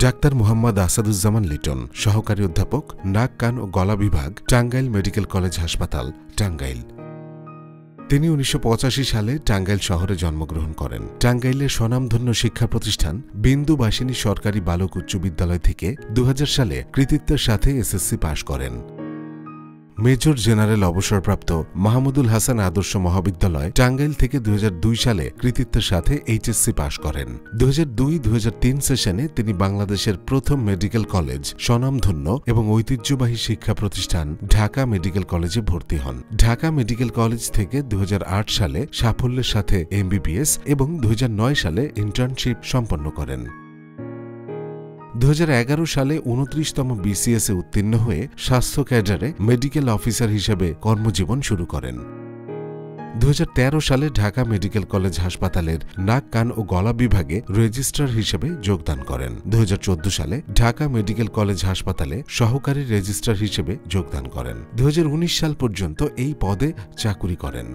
Doctor Mohammad Asaduzzaman Liton, সহকারী অধ্যাপক, নাক কান ও গলা বিভাগ, টাঙ্গাইল মেডিকেল কলেজ হাসপাতাল, টাঙ্গাইল। তিনি 1985 সালে টাঙ্গাইল শহরে জন্মগ্রহণ করেন। টাঙ্গাইলের স্বনামধন্য শিক্ষা প্রতিষ্ঠান বিন্দুবাসিনী সরকারি বালক উচ্চ বিদ্যালয় থেকে 2000 সালে কৃতিত্বের সাথে এসএসসি পাশ করেন। মেজর জেনারেল অবসরপ্রাপ্ত মাহমুদুল হাসান আদর্শ মহাবিদ্যালয় টাঙ্গাইল থেকে 2002 সালে কৃতিত্বের সাথে এইচএসসি পাশ করেন। 2002-2003 সেশনে তিনি বাংলাদেশের প্রথম মেডিকেল কলেজ, স্বনামধন্য এবং ঐতিহ্যবাহী শিক্ষা প্রতিষ্ঠান ঢাকা মেডিকেল কলেজে ভর্তি হন। ঢাকা মেডিকেল কলেজ থেকে 2008 সালে সাফল্যের সাথে এমবিবিএস এবং 2009 সালে ইন্টার্নশিপ সম্পন্ন করেন। 2011 সালে 29তম বিসিএসে উত্তীর্ণ হয়ে স্বাস্থ্য ক্যাডারে মেডিকেল অফিসার হিসেবে কর্মজীবন শুরু করেন। 2013 সালে ঢাকা মেডিকেল কলেজ হাসপাতালের নাক কান ও গলা বিভাগে রেজিস্ট্রার হিসেবে যোগদান করেন। 2014 সালে ঢাকা মেডিকেল কলেজ হাসপাতালে সহকারী রেজিস্ট্রার হিসেবে যোগদান করেন। 2019 সাল পর্যন্ত এই পদে চাকুরি করেন।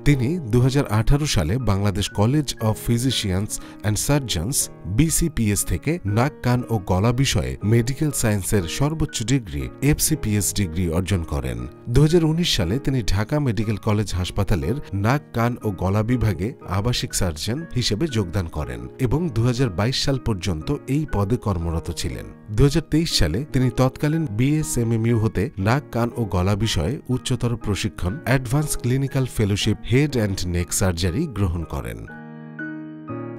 তিনি 2018 সালে Bangladesh college of physicians and surgeons BCPS থেকে নাক কান ও গলা বিষয়ে মেডিকেল সায়েন্সের সর্বোচ্চ ডিগ্রি এফসিপিএস ডিগ্রি অর্জন করেন। 2019 সালে তিনি ঢাকা মেডিকেল কলেজ হাসপাতালের নাক কান ও গলা বিভাগে আবাসিক সার্জন হিসেবে যোগদান করেন এবং 2022 সাল পর্যন্ত এই পদে কর্মরত ছিলেন। 2023 সালে তিনি তৎকালীন বিএসএমএমইউ হতে নাক কান ও গলা বিষয়ে উচ্চতর প্রশিক্ষণ advance clinical fellowship head and neck surgery গ্রহণ করেন।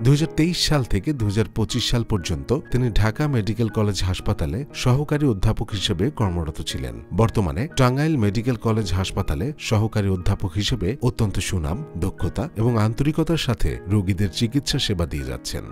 2023 সাল থেকে 2025 সাল পর্যন্ত তিনি ঢাকা মেডিকেল কলেজ হাসপাতালে সহকারী অধ্যাপক হিসেবে কর্মরত ছিলেন। বর্তমানে টাঙ্গাইল মেডিকেল কলেজ হাসপাতালে সহকারী অধ্যাপক হিসেবে অত্যন্ত সুনাম, দক্ষতা এবং আন্তরিকতার সাথে রোগীদের চিকিৎসা সেবা দিয়ে যাচ্ছেন।